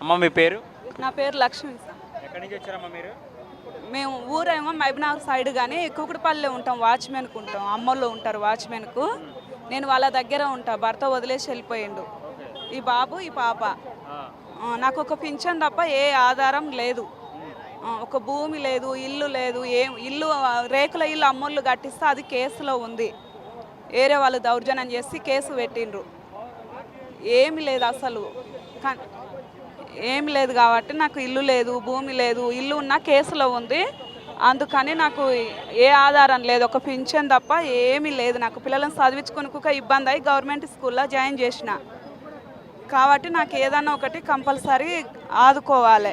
అమ్మ మీ పేరు? నా పేరు లక్ష్మి సార్. ఎక్కడి నుంచి వచ్చారమ్మా మీరు? మేము ఊరేమో మహబూబ్నగర్ సైడ్ కానీ కుకుడుపల్లిలో ఉంటాం, వాచ్మెన్కు ఉంటాం. అమ్మోళ్ళు ఉంటారు వాచ్మెన్కు. నేను వాళ్ళ దగ్గర ఉంటా. భర్త వదిలేసి వెళ్ళిపోయిండు. ఈ బాబు ఈ పాప. నాకు ఒక పింఛన్ తప్ప ఏ ఆధారం లేదు. ఒక భూమి లేదు, ఇల్లు లేదు. ఇల్లు రేకుల ఇల్లు అమ్మోళ్ళు కట్టిస్తే అది కేసులో ఉంది. వేరే వాళ్ళు దౌర్జన్యం చేసి కేసు పెట్టిండ్రు. ఏమి లేదు అసలు. ఏమి లేదు కాబట్టి నాకు ఇల్లు లేదు, భూమి లేదు. ఇల్లు ఉన్న కేసులో ఉంది. అందుకని నాకు ఏ ఆధారం లేదు. ఒక పింఛన్ తప్ప ఏమీ లేదు. నాకు పిల్లలను చదివించుకుని ఇబ్బంది అయ్యి గవర్నమెంట్ స్కూల్లో జాయిన్ చేసిన కాబట్టి నాకు ఏదన్నా ఒకటి కంపల్సరీ ఆదుకోవాలి.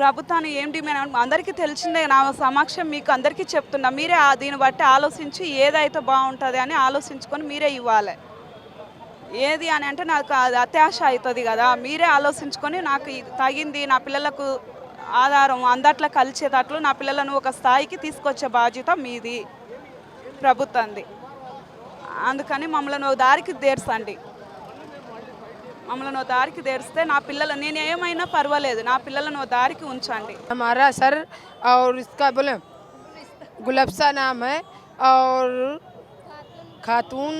ప్రభుత్వాన్ని ఏం డిమాండ్ అందరికీ తెలిసిందే. నా సమక్షం మీకు అందరికీ చెప్తున్నా. మీరే దీన్ని బట్టి ఆలోచించి ఏదైతే బాగుంటుంది అని ఆలోచించుకొని మీరే ఇవ్వాలి. ఏది అని అంటే నాకు అది అత్యాశ అవుతుంది కదా. మీరే ఆలోచించుకొని నాకు తగింది నా పిల్లలకు ఆధారం అందట్లో కలిసేటట్లు నా పిల్లలను ఒక స్థాయికి తీసుకొచ్చే బాధ్యత మీది, ప్రభుత్వంది. అందుకని మమ్మల్ని దారికి తీర్చండి. మమ్మల్ని దారికి తీరిస్తే నా పిల్లలు నేను ఏమైనా పర్వాలేదు, నా పిల్లలను దారికి ఉంచండి. हमारा सर और इसका बोले गुलफ्सा नाम है और खातून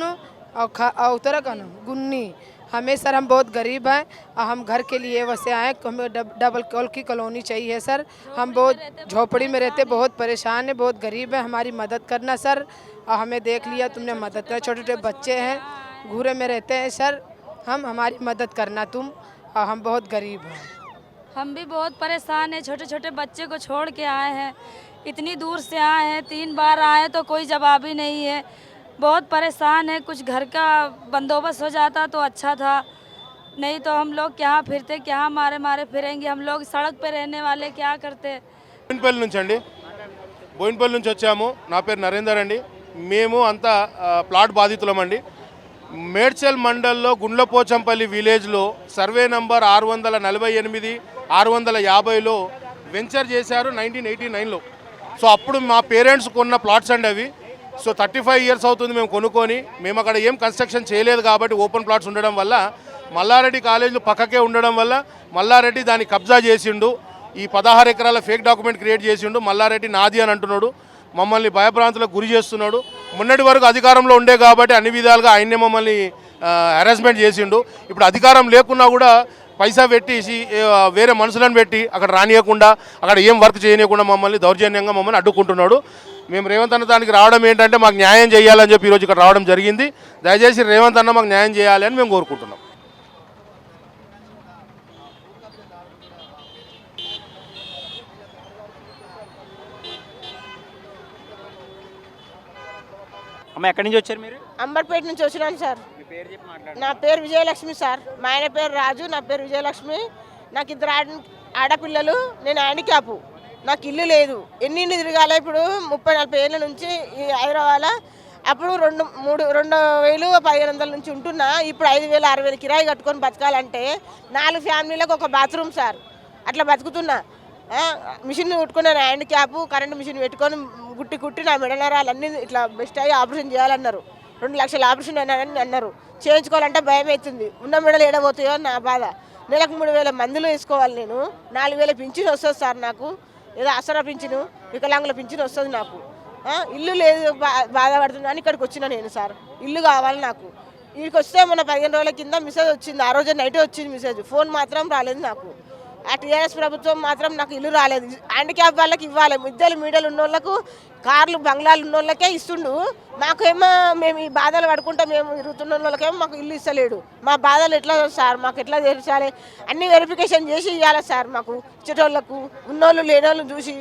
और उतरा का नाम गुन्नी। हमें सर हम बहुत गरीब हैं और हम घर के लिए वैसे आए। हमें डबल कॉल की कॉलोनी चाहिए सर। हम बहुत झोपड़ी में रहते, बहुत परेशान हैं, बहुत गरीब हैं। हमारी मदद करना सर। और हमें देख लिया तुमने मदद कर, छोटे छोटे बच्चे हैं, घूरे में रहते हैं सर। हमारी मदद करना तुम, और हम बहुत गरीब हैं। हम भी बहुत परेशान हैं, छोटे छोटे बच्चे को छोड़ के आए हैं, इतनी दूर से आए हैं, 3 बार आए तो कोई जवाब ही नहीं है। बहुत परेशान है। कुछ घर का बंदोबस्त हो जाता तो अच्छा था, नहीं तो हम लोग क्या फिरते, क्या मारे मारे फिरेंगे। हम लोग सड़क पे रहने वाले क्या करते। బోయినపల్లి నుంచి అండి, బోయినపల్లి నుంచి వచ్చాము. నా పేరు నరేందర్ అండి. మేము అంతా ప్లాట్ బాధితులమండి. మేడ్చల్ మండల్లో గుండ్లపోచంపల్లి విలేజ్లో సర్వే నంబర్ 648 650లో వెంచర్ చేశారు 1989లో. సో అప్పుడు మా పేరెంట్స్ కొన్న ప్లాట్స్ అండి అవి. సో 35 ఇయర్స్ అవుతుంది మేము కొనుక్కొని. మేము అక్కడ ఏం కన్స్ట్రక్షన్ చేయలేదు కాబట్టి ఓపెన్ ప్లాట్స్ ఉండడం వల్ల, మల్లారెడ్డి కాలేజీలు పక్కకే ఉండడం వల్ల మల్లారెడ్డి దాన్ని కబ్జా చేసిండు. ఈ 16 ఎకరాల ఫేక్ డాక్యుమెంట్ క్రియేట్ చేసిండు. మల్లారెడ్డి నాది అని అంటున్నాడు. మమ్మల్ని భయభ్రాంతులకు గురి చేస్తున్నాడు. మొన్నటి వరకు అధికారంలో ఉండే కాబట్టి అన్ని విధాలుగా ఆయన్నే మమ్మల్ని హెరాస్మెంట్ చేసిండు. ఇప్పుడు అధికారం లేకున్నా కూడా పైసా పెట్టేసి వేరే మనుషులను పెట్టి అక్కడ రానియకుండా, అక్కడ ఏం వర్క్ చేయనీయకుండా మమ్మల్ని దౌర్జన్యంగా మమ్మల్ని అడ్డుకుంటున్నాడు. మేము రేవంత్ అన్న దానికి రావడం ఏంటంటే మాకు న్యాయం చేయాలని చెప్పి ఈరోజు ఇక్కడ రావడం జరిగింది. దయచేసి రేవంత్ అన్న మాకు న్యాయం చేయాలి అని మేము కోరుకుంటున్నాం. అమ్మ ఎక్కడి నుంచి వచ్చారు మీరు? అంబర్పేట నుంచి వచ్చినాను సార్. మీ పేరు చెప్పి మాట్లాడండి. నా పేరు విజయలక్ష్మి సార్. మా ఆయన పేరు రాజు, నా పేరు విజయలక్ష్మి. నాకు 2 ఆడపిల్లలు, నేను హ్యాండిక్యాపు. నాకు ఇల్లు లేదు. ఎన్ని ఇల్లు తిరగాలి. ఇప్పుడు 30-40 ఏళ్ళ నుంచి ఈ హైదరాబాద్లో. అప్పుడు 2,000-1,500 నుంచి ఉంటున్నా. ఇప్పుడు 5,000 6,000 కిరాయి కట్టుకొని బతకాలంటే 4 ఫ్యామిలీలకు ఒక బాత్రూమ్ సార్. అట్లా బతుకుతున్నా. మిషన్ కుట్టుకున్నాను, హ్యాండిక్యాప్. కరెంటు మిషన్ పెట్టుకొని కుట్టి నా మెడనరాలన్నీ ఇట్లా బెస్ట్ అయ్యి ఆపరేషన్ చేయాలన్నారు. 2 లక్షల ఆపరేషన్ అని అన్నారు. చేయించుకోవాలంటే భయం అవుతుంది. ఉన్న మెడలు ఏడబోతాయో నా బాధ. నెలకు 3,000 మందులు వేసుకోవాలి. నేను 4,000 పింఛన్ వస్తుంది సార్. నాకు ఏదో అసరా పింఛను, వికలాంగుల పింఛను వస్తుంది నాకు. ఇల్లు లేదు, బాధపడుతున్నాను. ఇక్కడికి వచ్చిన నేను సార్. ఇల్లు కావాలి నాకు. ఇక్కడికి వస్తే మొన్న 15 రోజుల కింద మెసేజ్ వచ్చింది. ఆ రోజు నైట్ వచ్చింది మెసేజ్. ఫోన్ మాత్రం రాలేదు నాకు. ఆ టీఆర్ఎస్ ప్రభుత్వం మాత్రం నాకు ఇల్లు రాలేదు. హ్యాండిక్యాప్ వాళ్ళకి ఇవ్వాలి. మిద్దెలు మీడలు ఉన్న వాళ్ళకు, కార్లు బంగ్లాలు ఉన్న వాళ్ళకే ఇస్తుండు. మాకేమో మేము ఈ బాధలు పడుకుంటా మేము తిరుగుతున్న వాళ్ళకేమో మాకు ఇల్లు ఇస్తలేడు. మా బాధలు ఎట్లా సార్, మాకు ఎట్లా తెచ్చాలి? అన్ని వెరిఫికేషన్ చేసి ఇవ్వాలి సార్. మాకు ఇచ్చేటోళ్ళకు, ఉన్నోళ్ళు లేనోళ్ళు చూసి,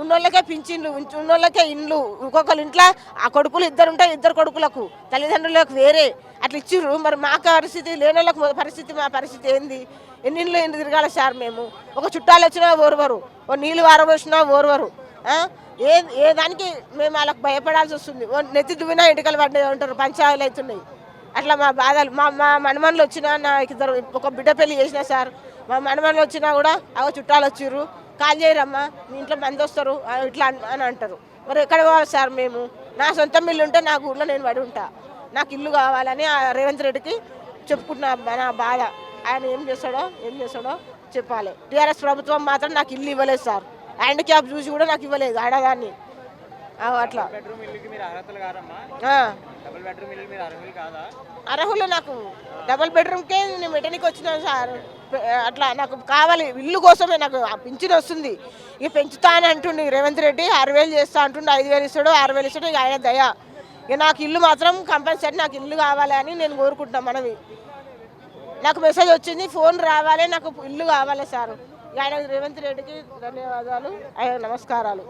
ఉన్నోళ్ళకే పింఛన్లు, ఉన్నోళ్ళకే ఇండ్లు. ఇంకొకరు ఇంట్లో ఆ కొడుకులు 2 ఉంటాయి, 2 కొడుకులకు తల్లిదండ్రులకు వేరే అట్లా ఇచ్చిర్రు. మరి మా పరిస్థితి, లేనోళ్ళకు పరిస్థితి, మా పరిస్థితి ఏంది? ఎన్ని తిరగాలి సార్ మేము? ఒక చుట్టాలు వచ్చినా ఓర్వరు, ఓ నీళ్ళు వారబోసినా ఓర్వరు. ఏ దానికి మేము వాళ్ళకి భయపడాల్సి వస్తుంది. నెత్తి దువ్వినా ఇంటికలు పడ్డాయి ఉంటారు, పంచాయలు అవుతున్నాయి. అట్లా మా బాధలు. మా మనమన్లు వచ్చినా, నాకు 2 ఒక బిడ్డ పెళ్లి చేసినా సార్. మా మనమన్లు వచ్చినా కూడా అవ చుట్టాలు వచ్చిర్రు, కాల్ చేయరమ్మా, మీ ఇంట్లో మంది వస్తారు ఇట్లా అని అంటారు. మరి ఎక్కడ పోవాలి సార్ మేము? నా సొంత ఇల్లు ఉంటే నా ఊళ్ళో నేను పడి ఉంటా. నాకు ఇల్లు కావాలని రేవంత్ రెడ్డికి చెప్పుకుంటున్నా నా బాధ. ఆయన ఏం చేస్తాడో చెప్పాలి. టీఆర్ఎస్ ప్రభుత్వం మాత్రం నాకు ఇల్లు ఇవ్వలేదు సార్. హ్యాండిక్యాప్ చూసి కూడా నాకు ఇవ్వలేదు ఆడదాన్ని. అట్లా బెడ్రూమ్ ఇల్లుకి మీరు అర్హతలు కాదమ్మా. డబుల్ బెడ్రూమ్ ఇల్లు మీరు అర్హులు కాదా? అర్హులు. నాకు డబుల్ బెడ్రూమ్కే నేను మెటర్నికి వచ్చినాను సార్. అట్లా నాకు కావాలి ఇల్లు కోసమే. నాకు పింఛన్ వస్తుంది, ఇక పెంచుతా అని అంటుండే రేవంత్ రెడ్డి. 6,000 చేస్తా అంటుండే, 5,000 ఇస్తాడు, 6,000 ఇస్తాడు. ఇక ఆయన దయ. ఇక నాకు ఇల్లు మాత్రం కంపల్సరీ నాకు ఇల్లు కావాలి అని నేను కోరుకుంటున్నాను. మనవి నాకు మెసేజ్ వచ్చింది, ఫోన్ రావాలి, నాకు ఇల్లు కావాలి సార్. ఆయన రేవంత్ రెడ్డికి ధన్యవాదాలు, ఆయన నమస్కారాలు.